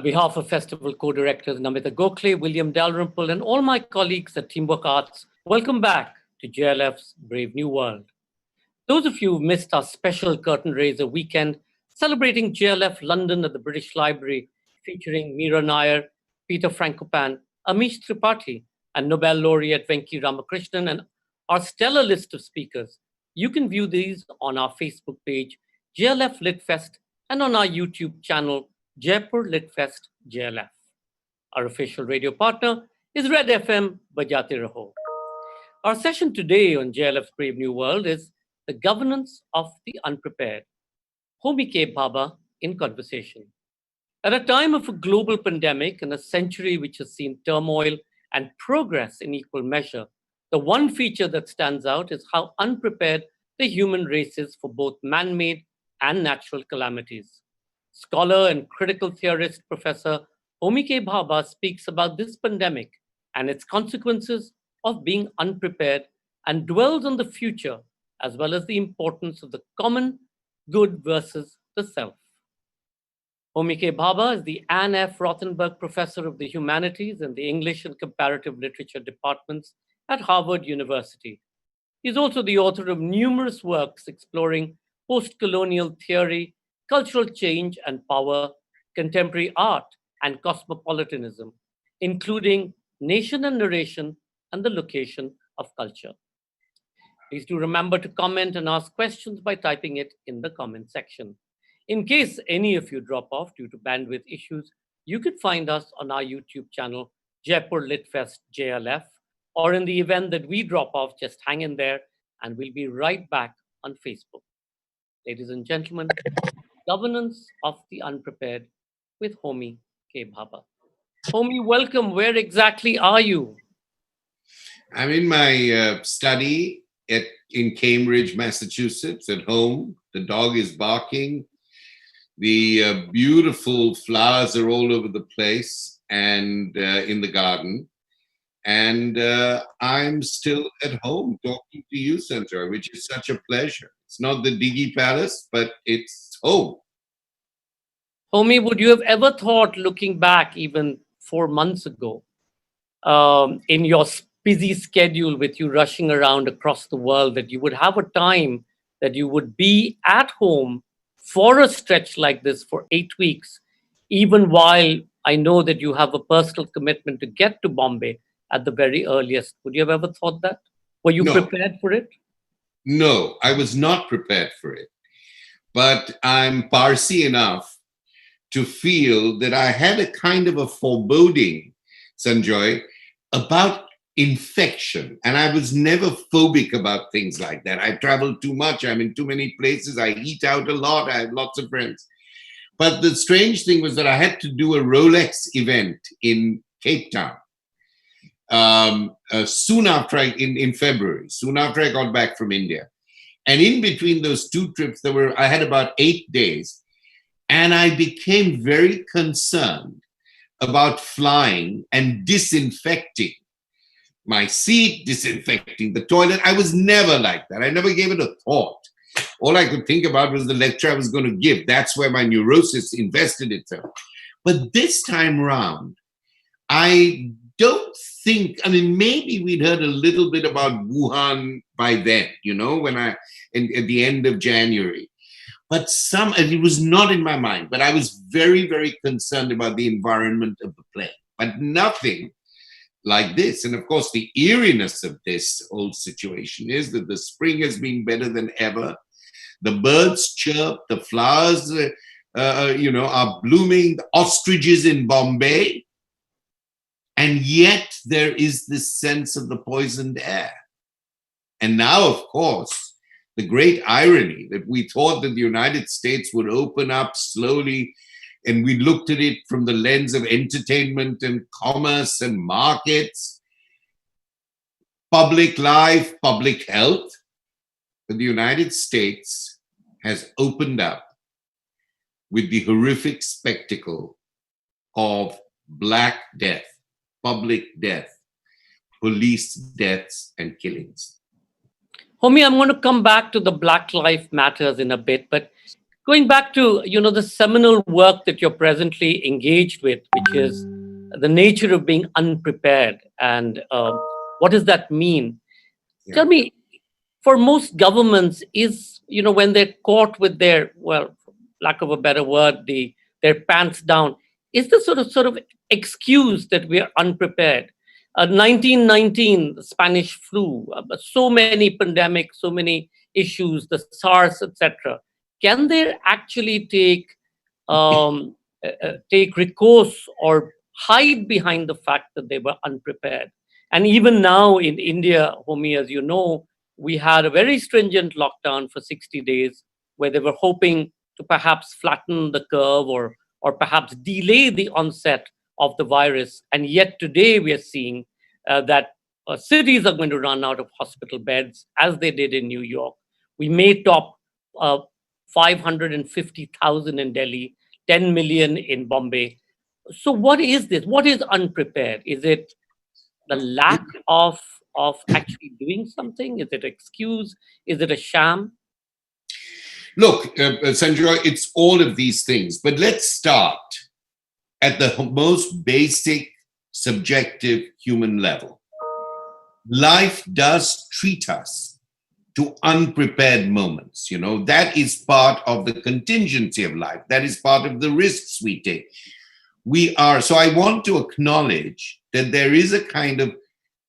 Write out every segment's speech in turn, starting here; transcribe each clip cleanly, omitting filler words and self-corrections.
behalf of Festival co-directors Namita Gokhale, William Dalrymple, and all my colleagues at Teamwork Arts, welcome back to JLF's Brave New World. Those of you who missed our special curtain raiser weekend celebrating JLF London at the British Library, featuring Meera Nair, Peter Frankopan, Amish Tripathi, and Nobel laureate Venki Ramakrishnan, and our stellar list of speakers, you can view these on our Facebook page, JLF Litfest, and on our YouTube channel, Jaipur Litfest JLF. Our official radio partner is Red FM Bajate Raho. Our session today on JLF's Brave New World is the governance of the unprepared. Homi K. Bhabha in conversation. At a time of a global pandemic and a century which has seen turmoil and progress in equal measure, the one feature that stands out is how unprepared the human race is for both man-made and natural calamities. Scholar and critical theorist Professor Homi K. Bhabha speaks about this pandemic and its consequences of being unprepared and dwells on the future as well as the importance of the common good versus the self. Homi K. Bhabha is the Anne F. Rothenberg Professor of the Humanities and the English and Comparative Literature departments at Harvard University. He is also the author of numerous works exploring post-colonial theory, cultural change and power, contemporary art, and cosmopolitanism, including Nation and Narration and the Location of Culture. Please do remember to comment and ask questions by typing it in the comment section. In case any of you drop off due to bandwidth issues, you could find us on our YouTube channel, Jaipur Litfest JLF, or in the event that we drop off, just hang in there and we'll be right back on Facebook. Ladies and gentlemen, Governance of the Unprepared with Homi K. Bhabha. Homi, welcome. Where exactly are you? I'm in my study in Cambridge, Massachusetts, at home. The dog is barking. The beautiful flowers are all over the place and in the garden. And I'm still at home talking to you, Sanjoy, which is such a pleasure. It's not the Diggy Palace, but it's home. Homi, would you have ever thought, looking back even 4 months ago, in your busy schedule with you rushing around across the world, that you would have a time that you would be at home for a stretch like this for 8 weeks, even while I know that you have a personal commitment to get to Bombay at the very earliest? Would you have ever thought that? Were you prepared for it? No, I was not prepared for it. But I'm Parsi enough to feel that I had a kind of a foreboding, Sanjoy, about infection. And I was never phobic about things like that. I travel too much. I'm in too many places. I eat out a lot. I have lots of friends. But the strange thing was that I had to do a Rolex event in Cape Town. Soon after in February, soon after I got back from India. And in between those two trips, I had about 8 days, and I became very concerned about flying and disinfecting my seat, disinfecting the toilet. I was never like that. I never gave it a thought. All I could think about was the lecture I was going to give. That's where my neurosis invested itself. But this time round, I don't think, maybe we'd heard a little bit about Wuhan by then, at the end of January. But it was not in my mind, but I was very, very concerned about the environment of the plane, but nothing like this. And of course, the eeriness of this whole situation is that the spring has been better than ever. The birds chirp, the flowers, are blooming, the ostriches in Bombay. And yet there is this sense of the poisoned air. And now, of course, the great irony that we thought that the United States would open up slowly, and we looked at it from the lens of entertainment and commerce and markets, public life, public health. But the United States has opened up with the horrific spectacle of Black Death, public death, police deaths, and killings. Homi, I'm going to come back to the Black Lives Matters in a bit, but Going back to, the seminal work that you're presently engaged with, which is the nature of being unprepared, and what does that mean? Yeah. Tell me, for most governments, is, when they're caught with their, well, lack of a better word, their pants down, is the sort of excuse that we are unprepared? 1919, the Spanish flu, so many pandemics, so many issues, the SARS, etc. Can they actually take recourse or hide behind the fact that they were unprepared? And even now in India, Homi, as you know, we had a very stringent lockdown for 60 days where they were hoping to perhaps flatten the curve, or perhaps delay the onset of the virus. And yet today we are seeing that cities are going to run out of hospital beds, as they did in New York. We may top uh, 550,000 in Delhi, 10 million in Bombay. So what is this? What is unprepared? Is it the lack of actually doing something? Is it an excuse? Is it a sham? Look, Sanjoy, it's all of these things. But let's start at the most basic, subjective human level. Life does treat us to unprepared moments. That is part of the contingency of life. That is part of the risks we take. So I want to acknowledge that there is a kind of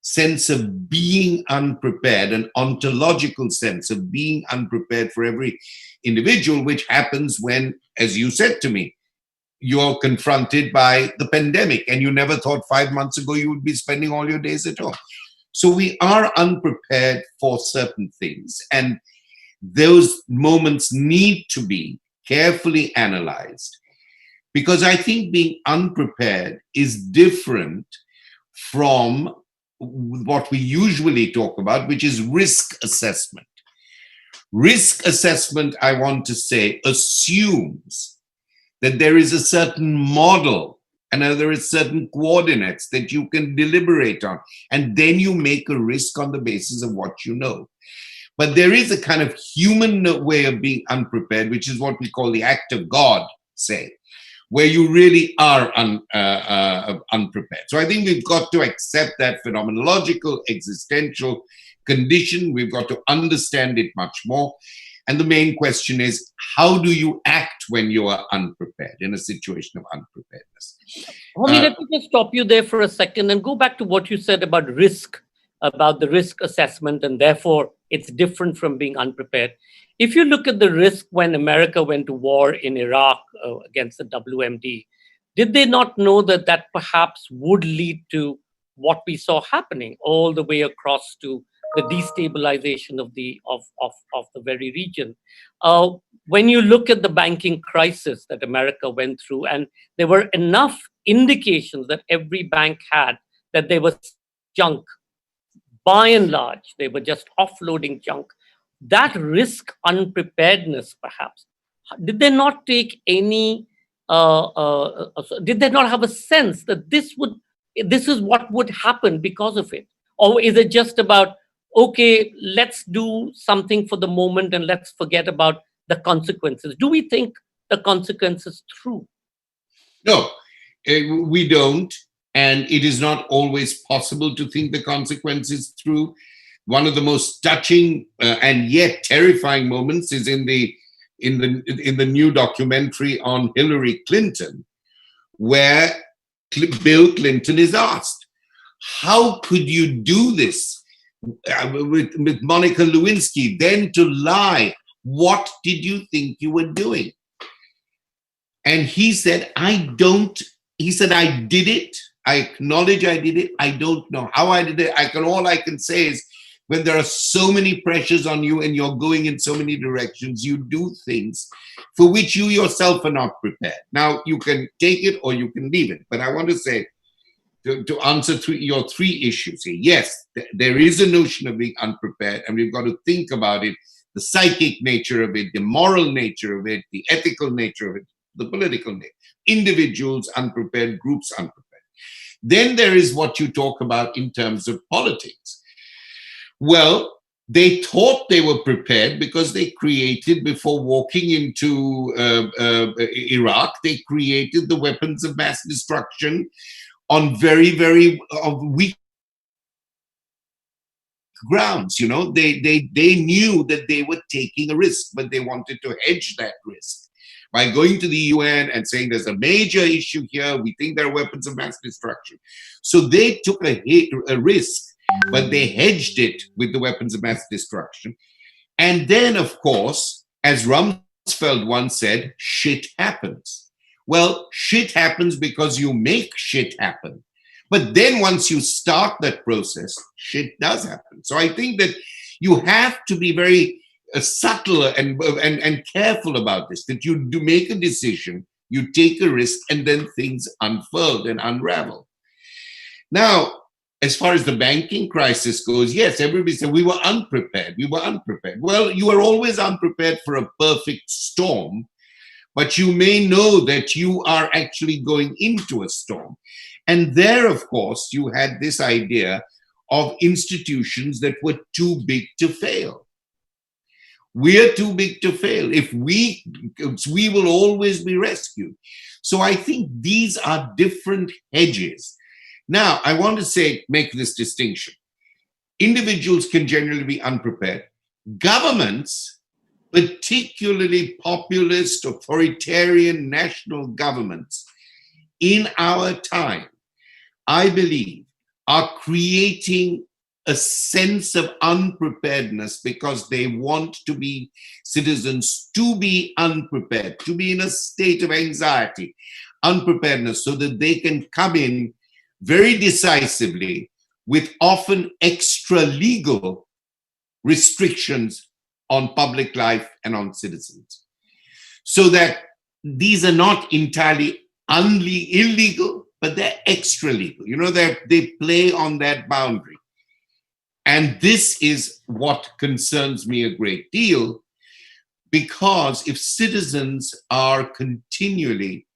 sense of being unprepared, an ontological sense of being unprepared for every individual, which happens when, as you said to me, you're confronted by the pandemic and you never thought 5 months ago you would be spending all your days at home. So we are unprepared for certain things, and those moments need to be carefully analyzed, because I think being unprepared is different from what we usually talk about, which is risk assessment. Risk assessment, I want to say, assumes that there is a certain model and there is certain coordinates that you can deliberate on, and then you make a risk on the basis of what you know. But there is a kind of human way of being unprepared, which is what we call the act of God, say, where you really are unprepared. So I think we've got to accept that phenomenological, existential condition. We've got to understand it much more. And the main question is, how do you act when you are unprepared, in a situation of unpreparedness? Homi, let me just stop you there for a second and go back to what you said about risk, about the risk assessment, and therefore it's different from being unprepared. If you look at the risk when America went to war in Iraq against the WMD, did they not know that that perhaps would lead to what we saw happening all the way across to the destabilization of the very region? When you look at the banking crisis that America went through, and there were enough indications that every bank had that they were junk, by and large, they were just offloading junk. That risk unpreparedness, perhaps, did they not take any? Did they not have a sense that this is what would happen because of it, or is it just about, okay, let's do something for the moment and let's forget about the consequences? Do we think the consequences through? No, we don't. And it is not always possible to think the consequences through. One of the most touching and yet terrifying moments is in the new documentary on Hillary Clinton, where Bill Clinton is asked, how could you do this with Monica Lewinsky, then to lie? What did you think you were doing? And he said, I did it. I acknowledge I did it. I don't know how I did it. All I can say is, when there are so many pressures on you and you're going in so many directions, you do things for which you yourself are not prepared. Now, you can take it or you can leave it. But I want to say, to answer your three issues here, yes, there is a notion of being unprepared, and we've got to think about it, the psychic nature of it, the moral nature of it, the ethical nature of it, the political nature. Individuals unprepared, groups unprepared. Then there is what you talk about in terms of politics. Well, They thought they were prepared because they created, before walking into Iraq, they created the weapons of mass destruction on very, very weak grounds. They knew that they were taking a risk, but they wanted to hedge that risk by going to the UN and saying there's a major issue here. We think there are weapons of mass destruction. So they took a risk, but they hedged it with the weapons of mass destruction. And then, of course, as Rumsfeld once said, shit happens. Well, shit happens because you make shit happen. But then once you start that process, shit does happen. So I think that you have to be very subtle and careful about this, that you do make a decision, you take a risk, and then things unfurl and unravel. Now, as far as the banking crisis goes, yes, everybody said we were unprepared. We were unprepared. Well, you are always unprepared for a perfect storm, but you may know that you are actually going into a storm. And there, of course, you had this idea of institutions that were too big to fail. We're too big to fail. If we will always be rescued. So I think these are different hedges. Now, I want to make this distinction. Individuals can generally be unprepared. Governments, particularly populist, authoritarian national governments, in our time, I believe, are creating a sense of unpreparedness because they want citizens to be unprepared, to be in a state of anxiety, unpreparedness, so that they can come in very decisively with often extra legal restrictions on public life and on citizens. So that these are not entirely illegal, but they're extra legal. They play on that boundary. And this is what concerns me a great deal, because if citizens are continually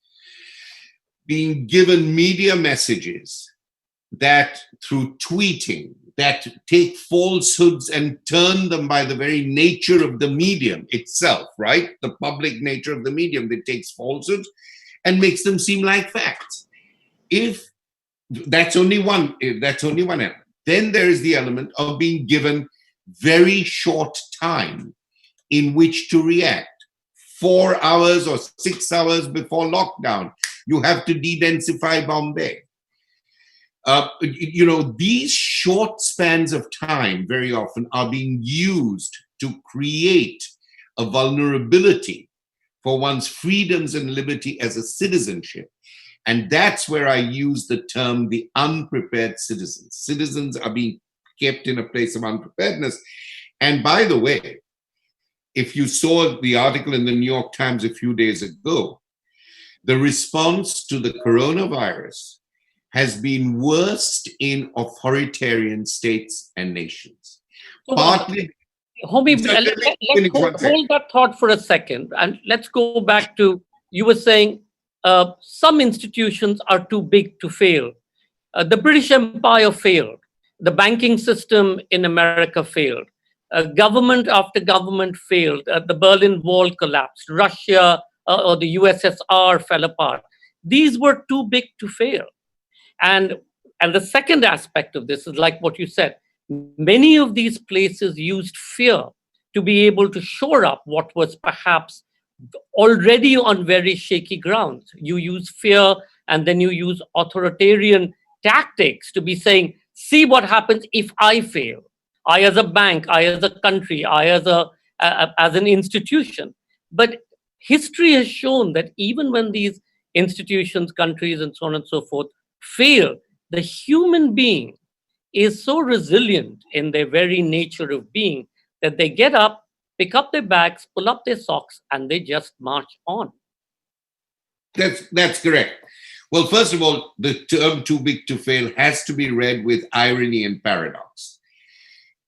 being given media messages that, through tweeting, that take falsehoods and turn them by the very nature of the medium itself, right? The public nature of the medium that takes falsehoods and makes them seem like facts. If that's only one element. Then there is the element of being given very short time in which to react. 4 hours or 6 hours before lockdown, you have to de-densify Bombay. These short spans of time very often are being used to create a vulnerability for one's freedoms and liberty as a citizenship. And that's where I use the term the unprepared citizens. Citizens are being kept in a place of unpreparedness. And by the way, if you saw the article in the New York Times a few days ago, the response to the coronavirus has been worst in authoritarian states and nations. Partly. Homi, let's hold that thought for a second, and let's go back to, you were saying some institutions are too big to fail. The British Empire failed. The banking system in America failed. Government after government failed. The Berlin Wall collapsed. Russia or the USSR fell apart. These were too big to fail. And the second aspect of this is like what you said. Many of these places used fear to be able to shore up what was perhaps already on very shaky grounds. You use fear, and then you use authoritarian tactics to be saying, see what happens if I fail. I as a bank, I as a country, I as an institution. But history has shown that even when these institutions, countries, and so on and so forth fail, the human being is so resilient in their very nature of being that they get up, pick up their bags, pull up their socks, and they just march on. That's correct. Well, first of all, the term too big to fail has to be read with irony and paradox.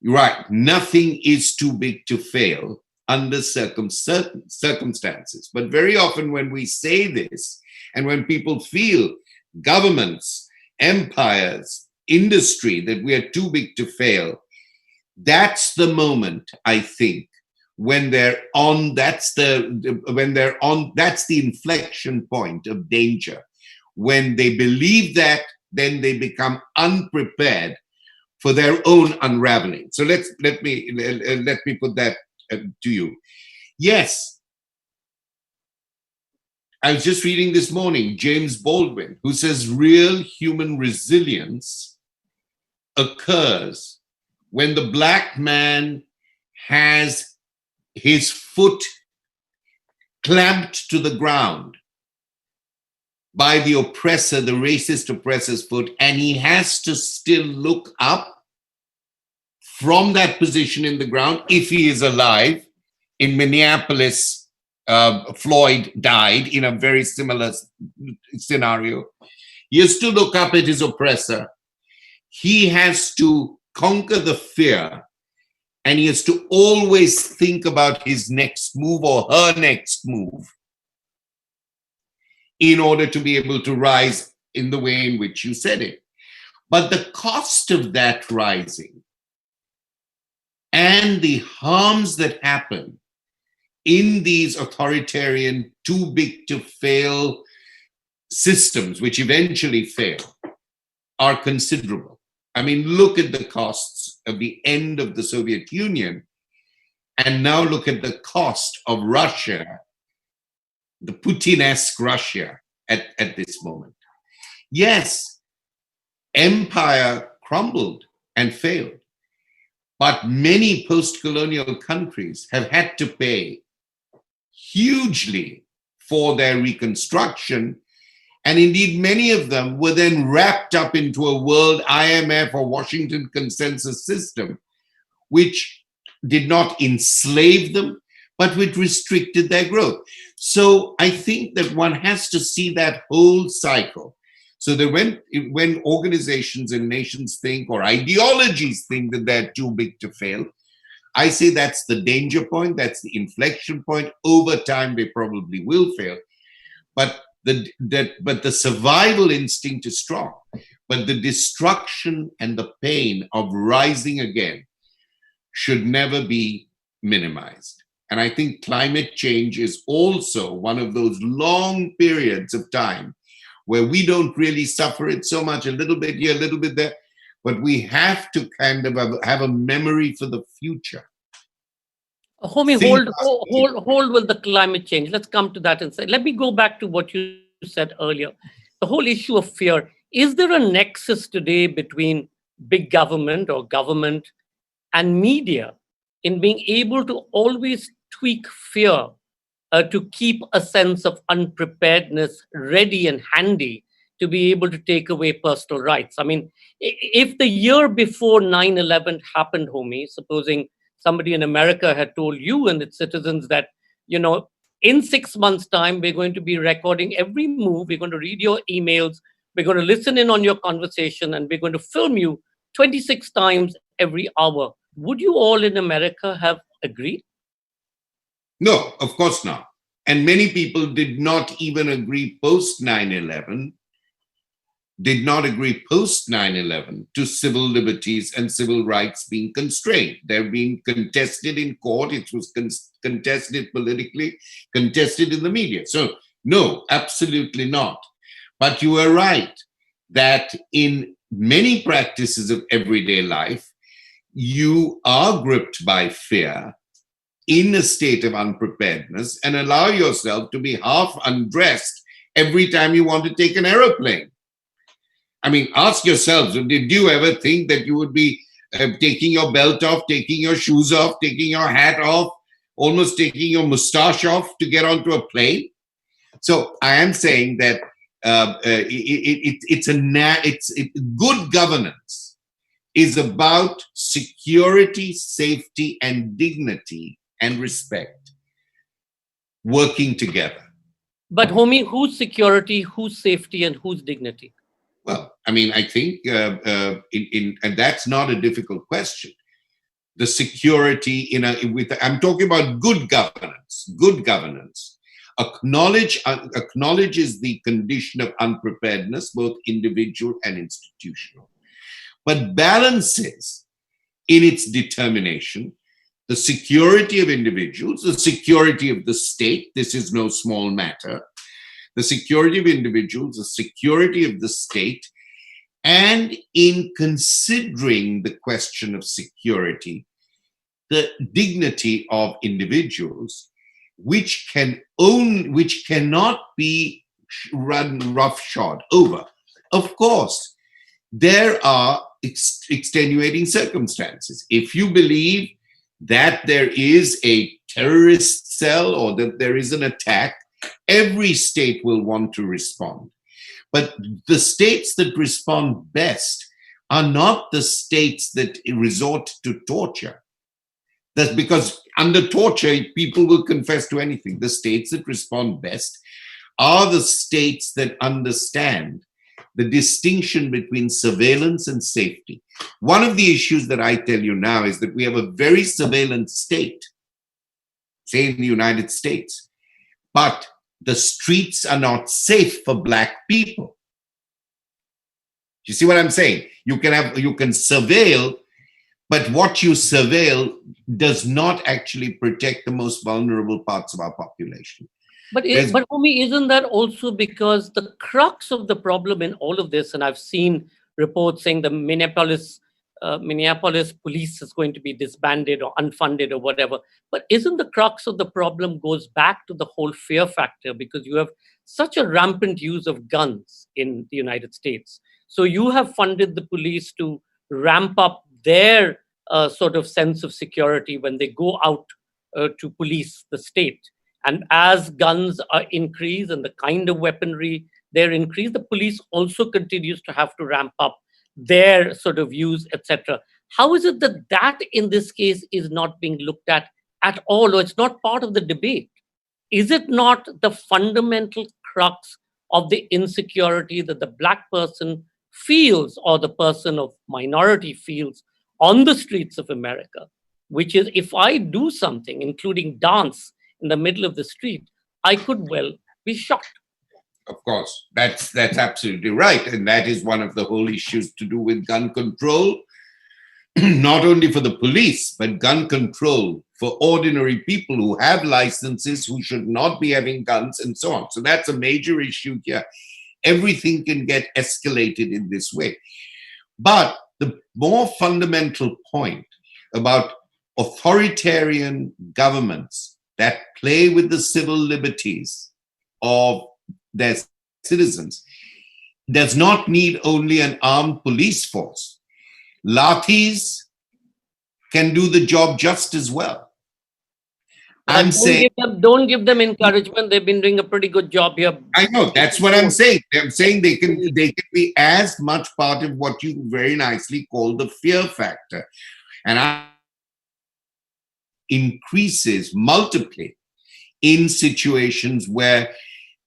Right, nothing is too big to fail under certain circumstances. But very often when we say this, and when people feel, governments, empires, industry, that we are too big to fail, That's the moment, I think, when they're on, that's the inflection point of danger. When they believe that, then they become unprepared for their own unraveling. So let me put that to you. Yes, I was just reading this morning, James Baldwin, who says real human resilience occurs when the black man has his foot clamped to the ground by the oppressor, the racist oppressor's foot, and he has to still look up from that position in the ground, if he is alive. In Minneapolis, Floyd died in a very similar scenario. He has to look up at his oppressor. He has to conquer the fear, and he has to always think about his next move or her next move in order to be able to rise in the way in which you said it. But the cost of that rising and the harms that happen in these authoritarian, too big to fail systems, which eventually fail, are considerable. I mean, look at the costs of the end of the Soviet Union, and now look at the cost of Russia, the Putin-esque Russia at this moment. Yes, empire crumbled and failed, but many post-colonial countries have had to pay hugely for their reconstruction. And indeed, many of them were then wrapped up into a world IMF or Washington consensus system, which did not enslave them, but which restricted their growth. So I think that one has to see that whole cycle. So that when organizations and nations think, or ideologies think, that they're too big to fail, I say that's the danger point, that's the inflection point. Over time, they probably will fail. But the survival instinct is strong. But the destruction and the pain of rising again should never be minimized. And I think climate change is also one of those long periods of time where we don't really suffer it so much, a little bit here, a little bit there, but we have to kind of have a memory for the future. Homi, hold with the climate change. Let's come to that and say, let me go back to what you said earlier. The whole issue of fear. Is there a nexus today between big government or government and media in being able to always tweak fear to keep a sense of unpreparedness ready and handy to be able to take away personal rights? I mean, if the year before 9/11 happened, Homi, supposing somebody in America had told you and its citizens that, in 6 months' time, we're going to be recording every move, we're going to read your emails, we're going to listen in on your conversation, and we're going to film you 26 times every hour, would you all in America have agreed? No, of course not. And many people did not even agree post 9/11, did not agree post 9/11 to civil liberties and civil rights being constrained. They're being contested in court. It was contested politically, contested in the media. So no, absolutely not. But you are right that in many practices of everyday life, you are gripped by fear in a state of unpreparedness and allow yourself to be half undressed every time you want to take an aeroplane. I mean, ask yourselves, did you ever think that you would be taking your belt off, taking your shoes off, taking your hat off, almost taking your mustache off to get onto a plane? So I am saying that good governance is about security, safety, and dignity and respect working together. But Homi, whose security, whose safety, and whose dignity? Well, I mean, I think, and that's not a difficult question. The security I'm talking about good governance. Good governance acknowledges the condition of unpreparedness, both individual and institutional, but balances in its determination, the security of individuals, the security of the state. This is no small matter. The security of individuals, the security of the state, and in considering the question of security, the dignity of individuals, which cannot be run roughshod over. Of course, there are extenuating circumstances. If you believe that there is a terrorist cell or that there is an attack, every state will want to respond. But the states that respond best are not the states that resort to torture. That's because under torture, people will confess to anything. The states that respond best are the states that understand the distinction between surveillance and safety. One of the issues that I tell you now is that we have a very surveillance state, say in the United States, but the streets are not safe for Black people. You see what I'm saying? You can surveil, but what you surveil does not actually protect the most vulnerable parts of our population. But Homi, isn't that also because the crux of the problem in all of this, and I've seen reports saying the Minneapolis police is going to be disbanded or unfunded or whatever, but isn't the crux of the problem goes back to the whole fear factor, because you have such a rampant use of guns in the United States. So you have funded the police to ramp up their sort of sense of security when they go out to police the state. And as guns are increased and the kind of weaponry they're increased, the police also continues to have to ramp up their sort of use, etc. How is it that in this case is not being looked at all, or it's not part of the debate? Is it not the fundamental crux of the insecurity that the Black person feels, or the person of minority feels on the streets of America, which is, if I do something, including dance in the middle of the street, I could well be shot. Of course, that's absolutely right. And that is one of the whole issues to do with gun control, not only for the police, but gun control for ordinary people who have licenses, who should not be having guns, and so on. So that's a major issue here. Everything can get escalated in this way. But the more fundamental point about authoritarian governments that play with the civil liberties of their citizens does not need only an armed police force. Lathis can do the job just as well. I'm saying, don't give them encouragement. They've been doing a pretty good job here. I know, that's what I'm saying. I'm saying they can be as much part of what you very nicely call the fear factor. And I increases multiply in situations where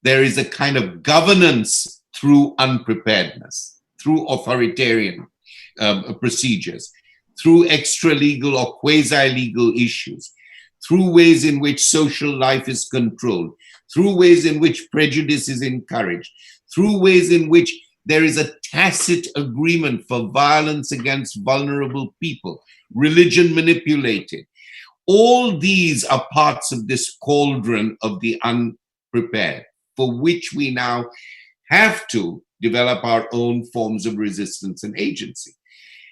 there is a kind of governance through unpreparedness, through authoritarian procedures, through extra-legal or quasi-legal issues, through ways in which social life is controlled, through ways in which prejudice is encouraged, through ways in which there is a tacit agreement for violence against vulnerable people, religion manipulated. All these are parts of this cauldron of the unprepared, for which we now have to develop our own forms of resistance and agency.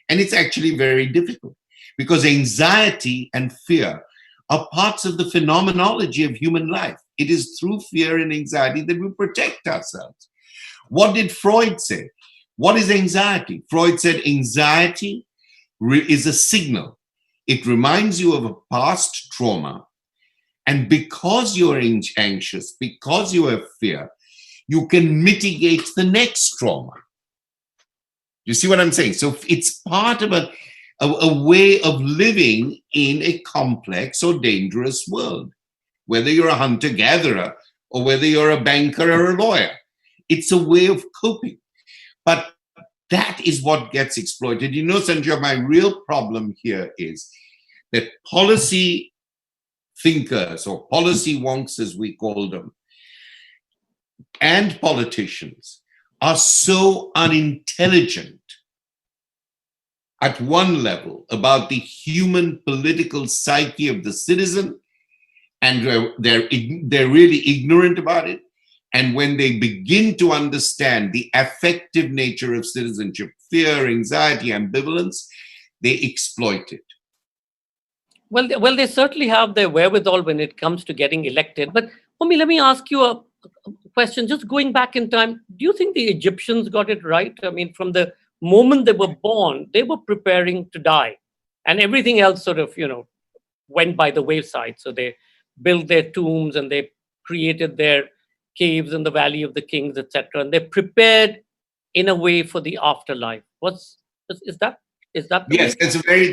And it's actually very difficult, because anxiety and fear are parts of the phenomenology of human life. It is through fear and anxiety that we protect ourselves. What did Freud say? What is anxiety? Freud said anxiety is a signal. It reminds you of a past trauma. And because you're anxious, because you have fear, you can mitigate the next trauma. You see what I'm saying? So it's part of a way of living in a complex or dangerous world, whether you're a hunter-gatherer or whether you're a banker or a lawyer. It's a way of coping. But that is what gets exploited. You know, Sanjoy, my real problem here is that policy thinkers, or policy wonks as we call them, and politicians are so unintelligent at one level about the human political psyche of the citizen, and they're really ignorant about it. And when they begin to understand the affective nature of citizenship, fear, anxiety, ambivalence, they exploit it. Well, they certainly have their wherewithal when it comes to getting elected. But Homi, let me ask you a question. Just going back in time, do you think the Egyptians got it right? I mean, from the moment they were born, they were preparing to die, and everything else sort of, went by the wayside. So they built their tombs and they created their caves in the Valley of the Kings, etc. And they prepared in a way for the afterlife. Is that the way? Yes,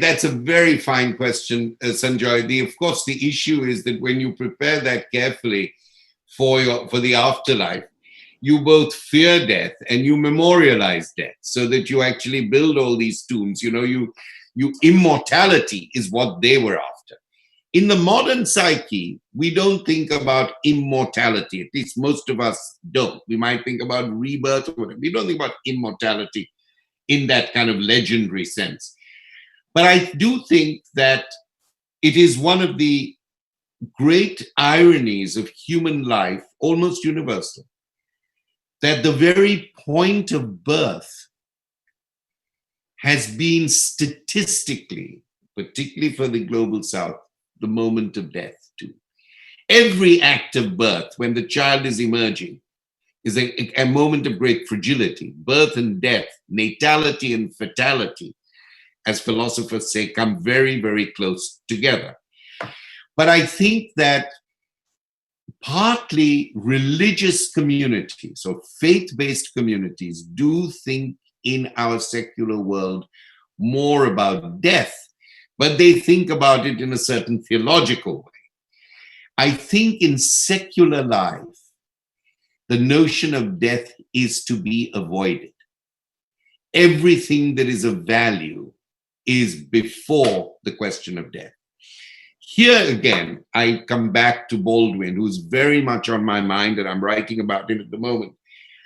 that's a very fine question, Sanjoy. Of course, the issue is that when you prepare that carefully for the afterlife, you both fear death and you memorialize death, so that you actually build all these tombs. You immortality is what they were after. In the modern psyche, we don't think about immortality. At least most of us don't. We might think about rebirth or whatever. We don't think about immortality in that kind of legendary sense. But I do think that it is one of the great ironies of human life, almost universal, that the very point of birth has been statistically, particularly for the global south, the moment of death too. Every act of birth, when the child is emerging, is a moment of great fragility. Birth and death, natality and fatality, as philosophers say, come very, very close together. But I think that partly religious communities or faith-based communities do think in our secular world more about death, but they think about it in a certain theological way. I think in secular life, the notion of death is to be avoided. Everything that is of value is before the question of death. Here again, I come back to Baldwin, who's very much on my mind, and I'm writing about him at the moment.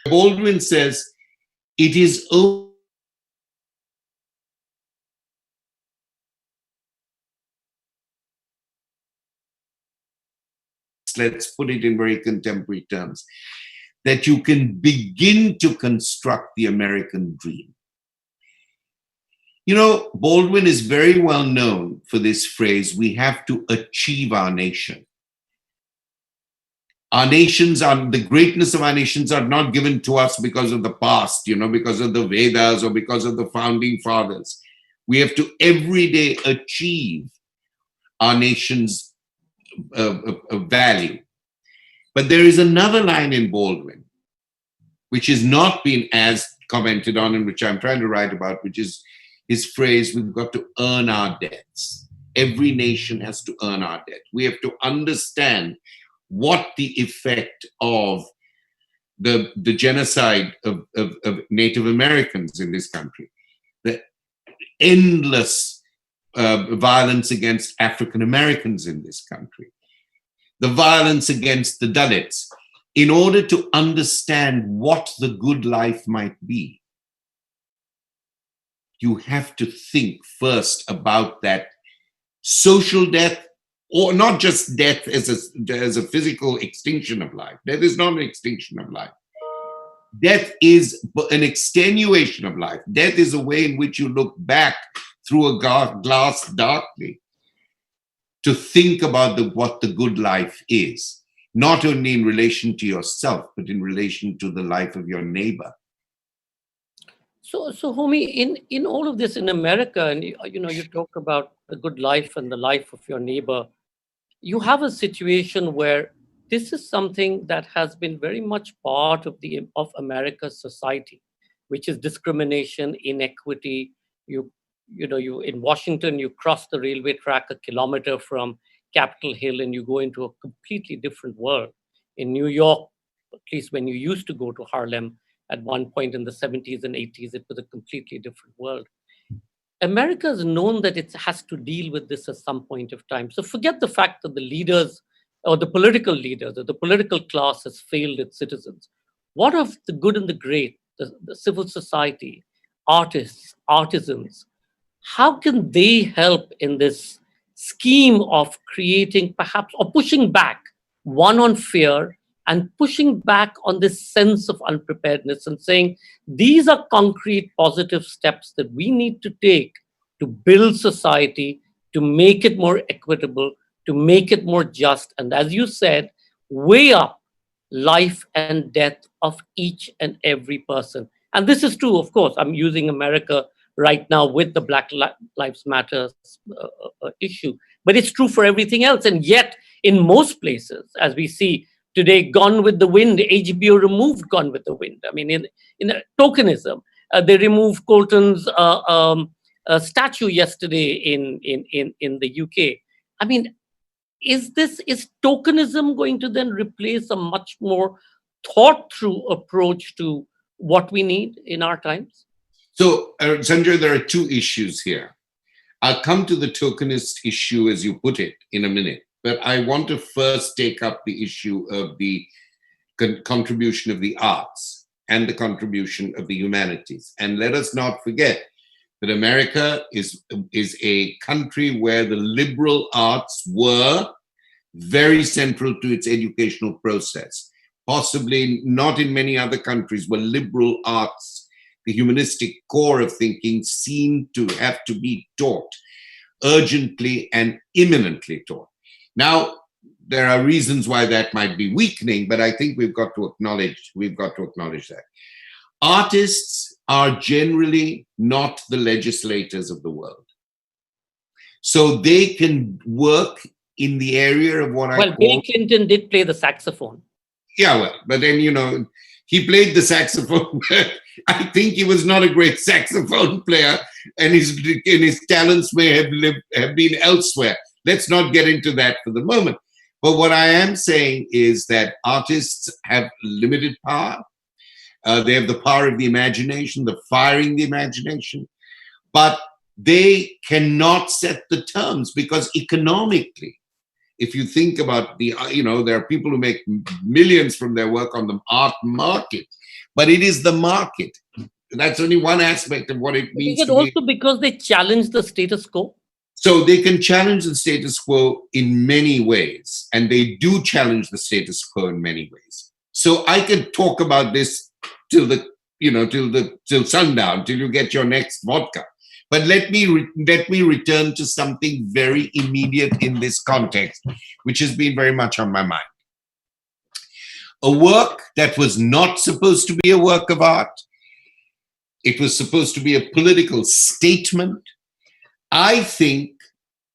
Baldwin says, it is only let's put it in very contemporary terms, that you can begin to construct the American dream. Baldwin is very well known for this phrase, we have to achieve our nation. The greatness of our nations are not given to us because of the past, because of the Vedas or because of the founding fathers. We have to every day achieve our nation's value. But there is another line in Baldwin, which has not been as commented on and which I'm trying to write about, which is his phrase, we've got to earn our debts. Every nation has to earn our debt. We have to understand what the effect of the genocide of Native Americans in this country, the endless violence against African Americans in this country, the violence against the Dalits, in order to understand what the good life might be. You have to think first about that social death, or not just death as a physical extinction of life. Death is not an extinction of life. Death is an extenuation of life. Death is a way in which you look back through a glass darkly to think about what the good life is, not only in relation to yourself, but in relation to the life of your neighbor. So Homi, in all of this in America, and you talk about the good life and the life of your neighbor, you have a situation where this is something that has been very much part of America's society, which is discrimination, inequity. You in Washington, you cross the railway track a kilometer from Capitol Hill and you go into a completely different world. In New York, at least when you used to go to Harlem, at one point in the 70s and 80s, it was a completely different world. America is known that it has to deal with this at some point of time. So forget the fact that the leaders or the political leaders or the political class has failed its citizens. What of the good and the great, the civil society, artists, artisans, how can they help in this scheme of creating perhaps or pushing back one on fear and pushing back on this sense of unpreparedness and saying these are concrete positive steps that we need to take to build society, to make it more equitable, to make it more just, and as you said, weigh up life and death of each and every person. And this is true, of course. I'm using America right now with the Black Lives Matter issue, but it's true for everything else. And yet, in most places, as we see today, Gone with the Wind, HBO removed Gone with the Wind. I mean, in tokenism, they removed Colton's statue yesterday in the UK. I mean, is tokenism going to then replace a much more thought through approach to what we need in our times? So, Sanjoy, there are two issues here. I'll come to the tokenist issue, as you put it, in a minute. But I want to first take up the issue of the contribution of the arts and the contribution of the humanities. And let us not forget that America is a country where the liberal arts were very central to its educational process. Possibly not in many other countries where liberal arts, the humanistic core of thinking, seem to have to be taught urgently and imminently taught. Now, there are reasons why that might be weakening, but I think we've got to acknowledge that. Artists are generally not the legislators of the world. So they can work in the area of what I call... Well, Bill Clinton did play the saxophone. Yeah, well, but then, he played the saxophone. I think he was not a great saxophone player, and his talents may have been elsewhere. Let's not get into that for the moment. But what I am saying is that artists have limited power. They have the power of the imagination, the firing the imagination, but they cannot set the terms because economically, if you think about there are people who make millions from their work on the art market, but it is the market. That's only one aspect of what it means. Is it also because they challenge the status quo? So they can challenge the status quo in many ways, and they do challenge the status quo in many ways. So I could talk about this till sundown, till you get your next vodka. But let me return to something very immediate in this context, which has been very much on my mind. A work that was not supposed to be a work of art, it was supposed to be a political statement. I think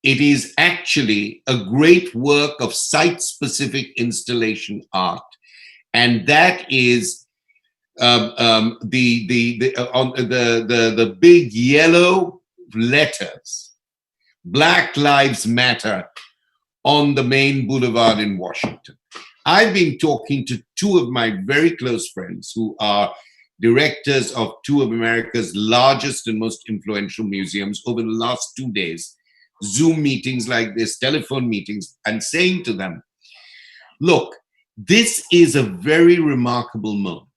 it is actually a great work of site-specific installation art, and that is the big yellow letters, Black Lives Matter, on the main boulevard in Washington. I've been talking to two of my very close friends who are directors of two of America's largest and most influential museums over the last 2 days, Zoom meetings like this, telephone meetings, and saying to them, look, this is a very remarkable moment.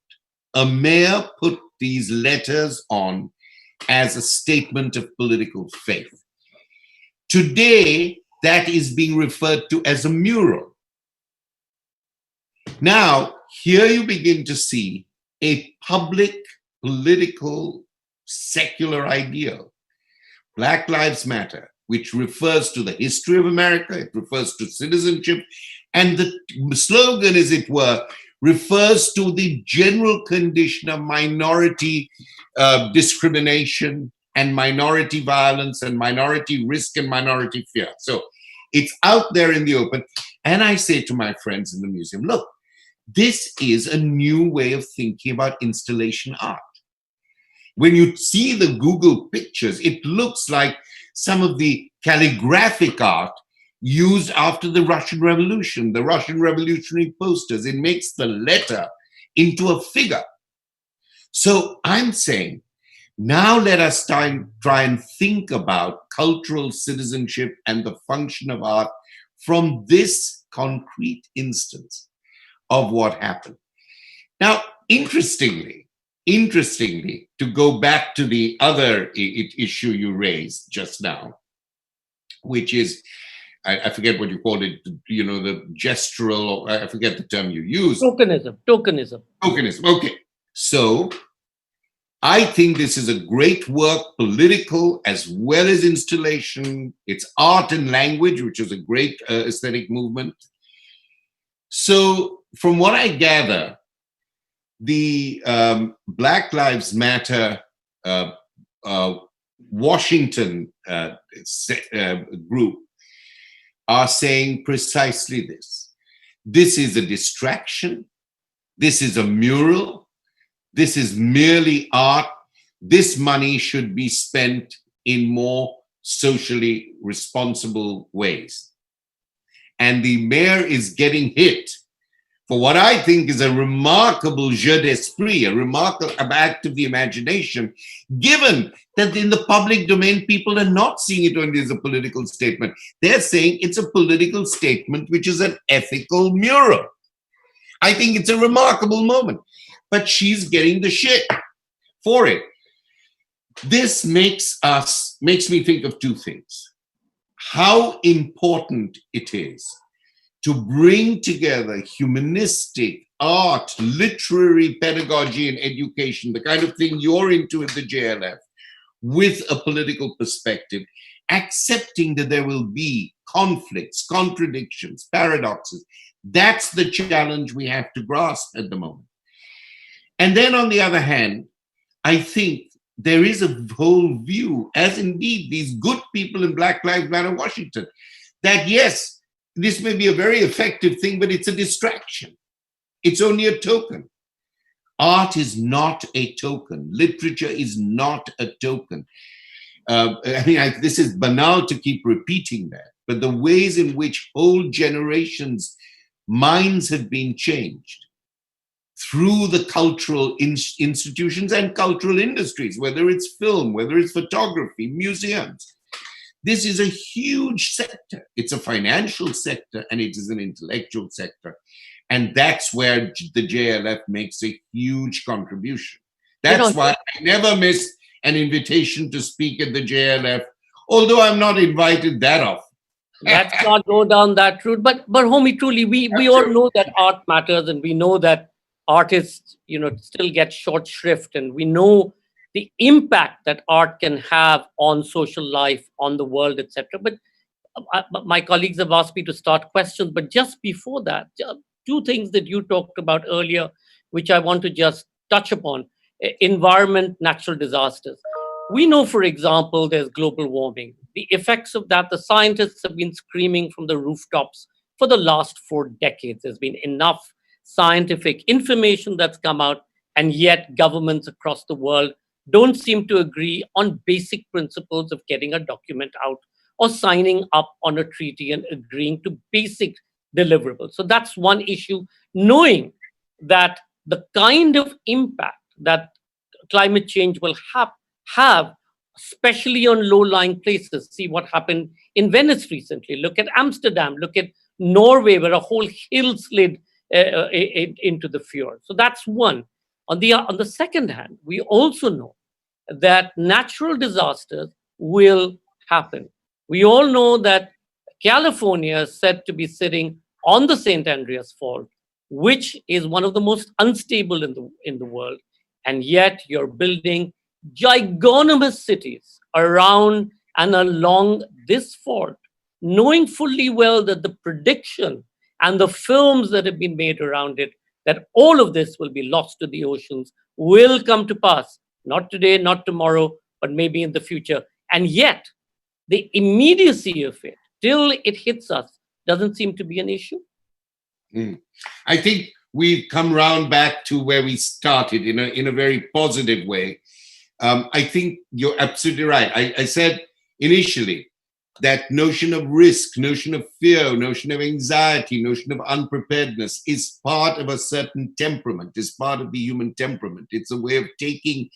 A mayor put these letters on as a statement of political faith. Today, that is being referred to as a mural. Now, here you begin to see a public, political, secular ideal, Black Lives Matter, which refers to the history of America, it refers to citizenship, and the slogan, as it were, refers to the general condition of minority discrimination and minority violence and minority risk and minority fear. So it's out there in the open. And I say to my friends in the museum, look, this is a new way of thinking about installation art. When you see the Google pictures, it looks like some of the calligraphic art used after the Russian Revolution, the Russian revolutionary posters. It makes the letter into a figure. So I'm saying, now let us try and think about cultural citizenship and the function of art from this concrete instance of what happened. Now, interestingly, interestingly, to go back to the other issue you raised just now, which is, I forget what you called it, the gestural, or I forget the term you used. Tokenism. Tokenism, okay. So I think this is a great work, political as well as installation. It's art and language, which is a great aesthetic movement. So from what I gather, the Black Lives Matter Washington group are saying precisely this. This is a distraction. This is a mural. This is merely art. This money should be spent in more socially responsible ways. And the mayor is getting hit for what I think is a remarkable jeu d'esprit, a remarkable act of the imagination, given that in the public domain, people are not seeing it only as a political statement. They're saying it's a political statement, which is an ethical mural. I think it's a remarkable moment, but she's getting the shit for it. This makes me think of two things. How important it is to bring together humanistic, art, literary pedagogy and education, the kind of thing you're into at the JLF, with a political perspective, accepting that there will be conflicts, contradictions, paradoxes. That's the challenge we have to grasp at the moment. And then on the other hand, I think there is a whole view, as indeed these good people in Black Lives Matter Washington, that yes, this may be a very effective thing, but it's a distraction. It's only a token. Art is not a token. Literature is not a token. This is banal to keep repeating that, but the ways in which whole generations' minds have been changed through the cultural institutions and cultural industries, whether it's film, whether it's photography, museums. This is a huge sector. It's a financial sector and it is an intellectual sector. And that's where the JLF makes a huge contribution. That's why I never miss an invitation to speak at the JLF, although I'm not invited that often. Let's not go down that route. But Homi, truly, we all know that art matters, and we know that artists, still get short shrift, and we know the impact that art can have on social life, on the world, etc. But my colleagues have asked me to start questions. But just before that, two things that you talked about earlier, which I want to just touch upon: environment, natural disasters. We know, for example, there's global warming. The effects of that, the scientists have been screaming from the rooftops for the last 4 decades. There's been enough scientific information that's come out, and yet governments across the world don't seem to agree on basic principles of getting a document out or signing up on a treaty and agreeing to basic deliverables. So that's one issue, knowing that the kind of impact that climate change will have, especially on low-lying places. See what happened in Venice recently. Look at Amsterdam. Look at Norway, where a whole hill slid into the fjord. So that's one. On the second hand, we also know that natural disasters will happen. We all know that California is said to be sitting on the St. Andreas Fault, which is one of the most unstable in the world. And yet you're building gigantomous cities around and along this fault, knowing fully well that the prediction and the films that have been made around it, that all of this will be lost to the oceans, will come to pass. Not today, not tomorrow, but maybe in the future. And yet, the immediacy of it, till it hits us, doesn't seem to be an issue. I think we've come round back to where we started in a very positive way. I think you're absolutely right. I said initially that notion of risk, notion of fear, notion of anxiety, notion of unpreparedness is part of a certain temperament, is part of the human temperament. It's a way of taking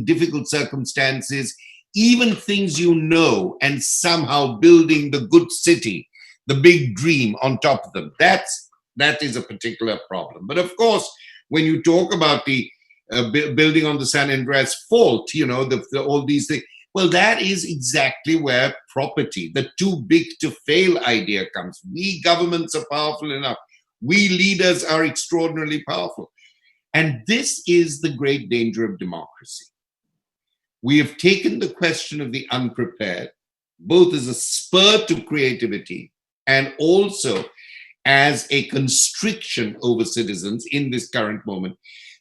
difficult circumstances, even things and somehow building the good city, the big dream on top of them. That is a particular problem. But of course, when you talk about the building on the San Andreas fault, all these things. Well, that is exactly where property, the too big to fail idea comes. We governments are powerful enough. We leaders are extraordinarily powerful. And this is the great danger of democracy. We have taken the question of the unprepared, both as a spur to creativity and also as a constriction over citizens in this current moment.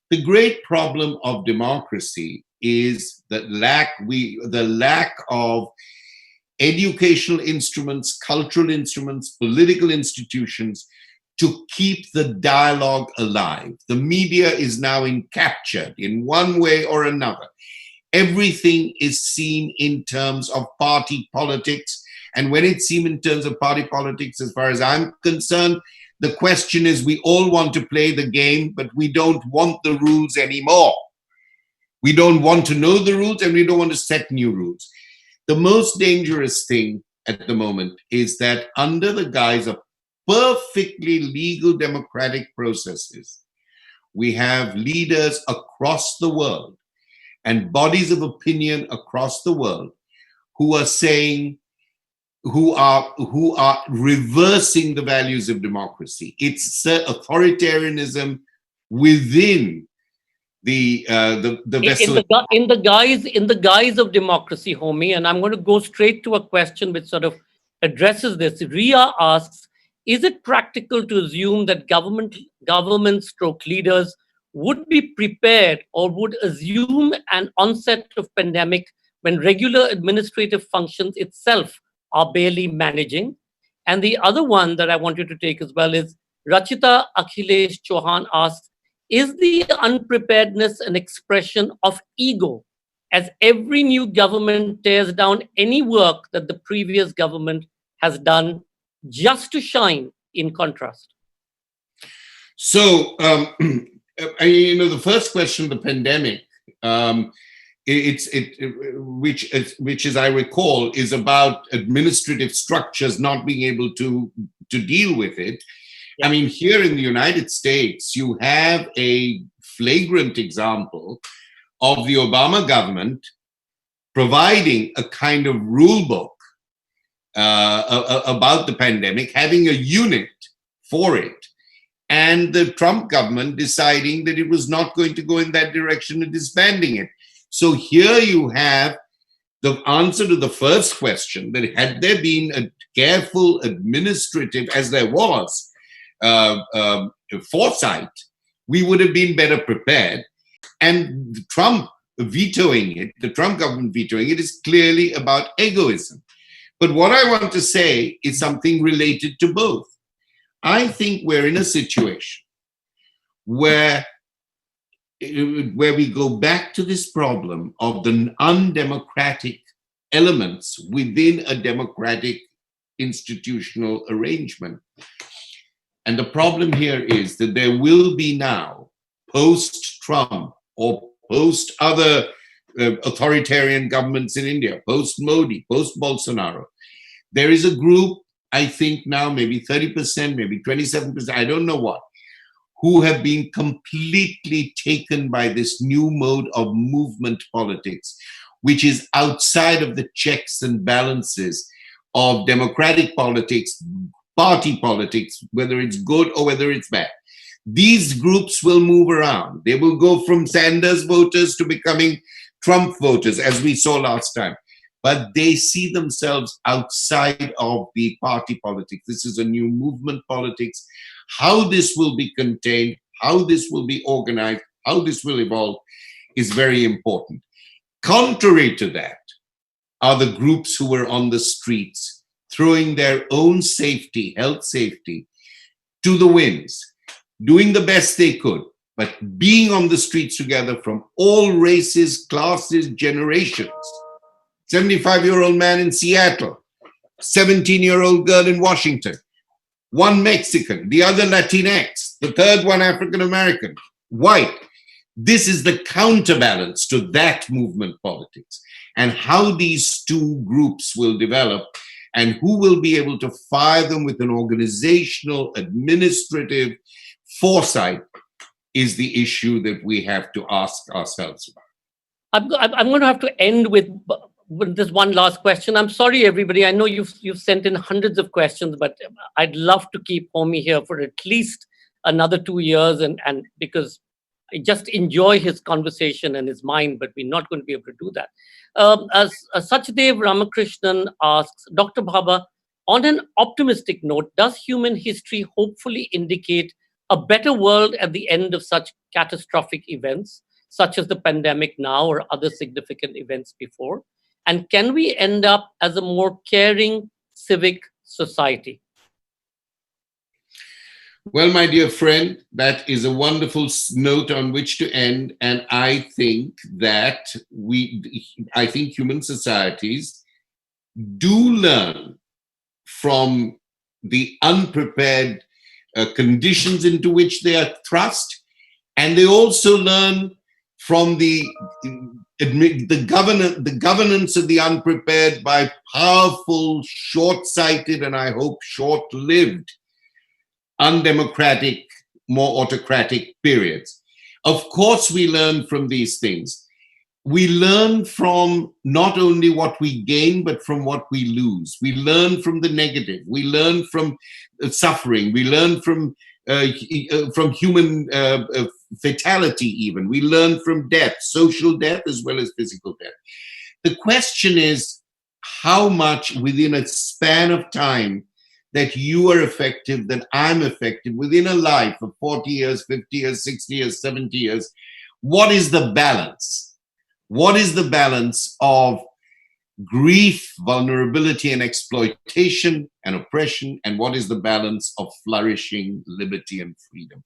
The great problem of democracy is the lack of educational instruments, cultural instruments, political institutions to keep the dialogue alive. The media is now captured in one way or another. Everything is seen in terms of party politics. And when it's seen in terms of party politics, as far as I'm concerned, the question is we all want to play the game, but we don't want the rules anymore. We don't want to know the rules and we don't want to set new rules. The most dangerous thing at the moment is that under the guise of perfectly legal democratic processes, we have leaders across the world and bodies of opinion across the world who are saying, who are reversing the values of democracy. It's authoritarianism within the vessel. In the guise of democracy, Homi, and I'm going to go straight to a question which sort of addresses this. Ria asks, is it practical to assume that government stroke leaders would be prepared or would assume an onset of pandemic when regular administrative functions itself are barely managing? And the other one that I wanted to take as well is Rachita Akhilesh Chauhan asks, is the unpreparedness an expression of ego, as every new government tears down any work that the previous government has done just to shine in contrast? So, the first question, the pandemic, which as I recall is about administrative structures not being able to deal with it. Yeah. I mean, here in the United States, you have a flagrant example of the Obama government providing a kind of rule book about the pandemic, having a unit for it, and the Trump government deciding that it was not going to go in that direction and disbanding it. So here you have the answer to the first question, that had there been a careful administrative, as there was, foresight, we would have been better prepared. And Trump vetoing it, the Trump government vetoing it, is clearly about egoism. But what I want to say is something related to both. I think we're in a situation where we go back to this problem of the undemocratic elements within a democratic institutional arrangement. And the problem here is that there will be now, post-Trump or post-other authoritarian governments in India, post-Modi, post-Bolsonaro, there is a group, I think now maybe 30%, maybe 27%, I don't know what, who have been completely taken by this new mode of movement politics, which is outside of the checks and balances of democratic politics, party politics, whether it's good or whether it's bad. These groups will move around. They will go from Sanders voters to becoming Trump voters, as we saw last time. But they see themselves outside of the party politics. This is a new movement politics. How this will be contained, how this will be organized, how this will evolve is very important. Contrary to that are the groups who were on the streets, throwing their own safety, health safety, to the winds, doing the best they could, but being on the streets together from all races, classes, generations. 75-year-old man in Seattle, 17-year-old girl in Washington, one Mexican, the other Latinx, the third one African-American, white. This is the counterbalance to that movement politics. And how these two groups will develop and who will be able to fire them with an organizational, administrative foresight is the issue that we have to ask ourselves about. I'm going to have to end with this one last question. I'm sorry, everybody. I know you've sent in hundreds of questions, but I'd love to keep Homi here for at least another 2 years, and because I just enjoy his conversation and his mind, but we're not going to be able to do that. As Sachdev Ramakrishnan asks, Dr. Bhabha, on an optimistic note, does human history hopefully indicate a better world at the end of such catastrophic events, such as the pandemic now or other significant events before? And can we end up as a more caring civic society? Well, my dear friend, that is a wonderful note on which to end. And I think that I think human societies do learn from the unprepared conditions into which they are thrust. And they also learn from the governance of the unprepared by powerful, short-sighted, and I hope short-lived, undemocratic, more autocratic periods. Of course, we learn from these things. We learn from not only what we gain, but from what we lose. We learn from the negative. We learn from suffering. We learn from human fatality even. We learn from death, social death as well as physical death. The question is how much within a span of time that you are effective, that I'm effective, within a life of 40 years, 50 years, 60 years, 70 years, what is the balance? What is the balance of grief, vulnerability, and exploitation and oppression? And what is the balance of flourishing, liberty, and freedom?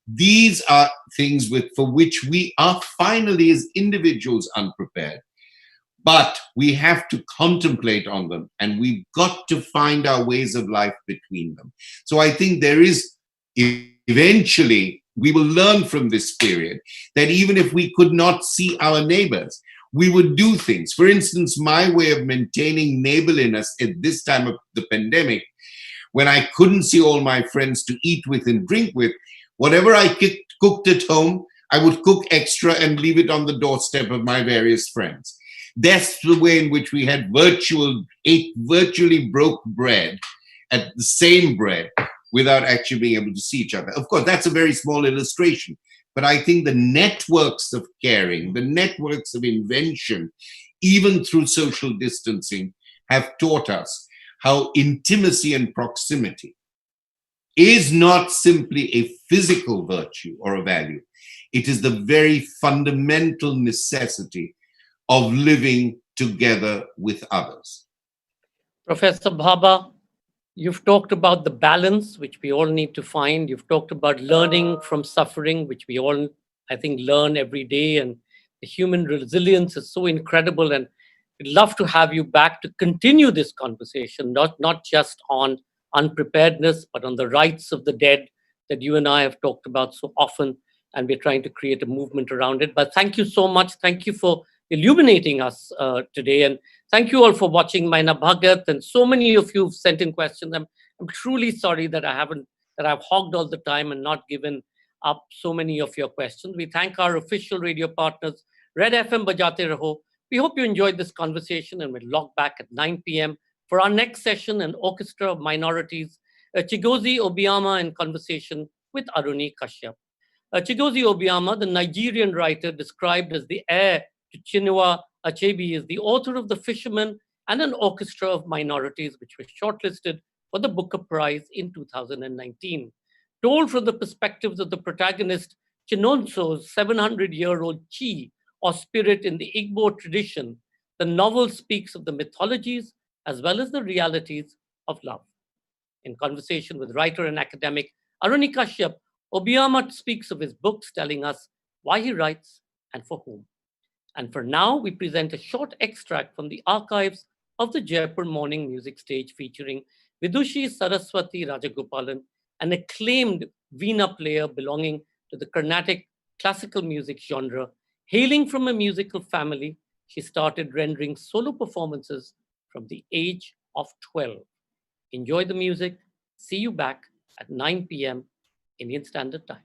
These are things for which we are finally, as individuals, unprepared. But we have to contemplate on them, and we've got to find our ways of life between them. So I think there is, eventually, we will learn from this period that even if we could not see our neighbors, we would do things. For instance, my way of maintaining neighborliness at this time of the pandemic, when I couldn't see all my friends to eat with and drink with, whatever I cooked at home, I would cook extra and leave it on the doorstep of my various friends. That's the way in which we had virtually broke bread at the same bread without actually being able to see each other. Of course, that's a very small illustration, but I think the networks of caring, the networks of invention, even through social distancing, have taught us how intimacy and proximity is not simply a physical virtue or a value. It is the very fundamental necessity of living together with others. Professor Bhabha, you've talked about the balance, which we all need to find. You've talked about learning from suffering, which we all, I think, learn every day. And the human resilience is so incredible. And we'd love to have you back to continue this conversation, not just on unpreparedness, but on the rights of the dead that you and I have talked about so often. And we're trying to create a movement around it. But thank you so much. Thank you for illuminating us today. And thank you all for watching Maina Bhagat. And so many of you have sent in questions. I'm truly sorry that I've hogged all the time and not given up so many of your questions. We thank our official radio partners, Red FM Bajate Raho. We hope you enjoyed this conversation, and we'll log back at 9 p.m. for our next session, an orchestra of minorities, Chigozie Obiama in conversation with Aruni Kashyap. Chigozie Obiama, the Nigerian writer described as the heir to Chinua Achebe, is the author of The Fisherman and an Orchestra of Minorities, which was shortlisted for the Booker Prize in 2019. Told from the perspectives of the protagonist Chinonso's 700-year-old chi, or spirit in the Igbo tradition, the novel speaks of the mythologies as well as the realities of love. In conversation with writer and academic Aruni Kashyap, Obiama speaks of his books, telling us why he writes and for whom. And for now, we present a short extract from the archives of the Jaipur Morning Music Stage featuring Vidushi Saraswati Rajagopalan, an acclaimed Veena player belonging to the Carnatic classical music genre. Hailing from a musical family, she started rendering solo performances from the age of 12. Enjoy the music. See you back at 9 p.m. Indian Standard Time.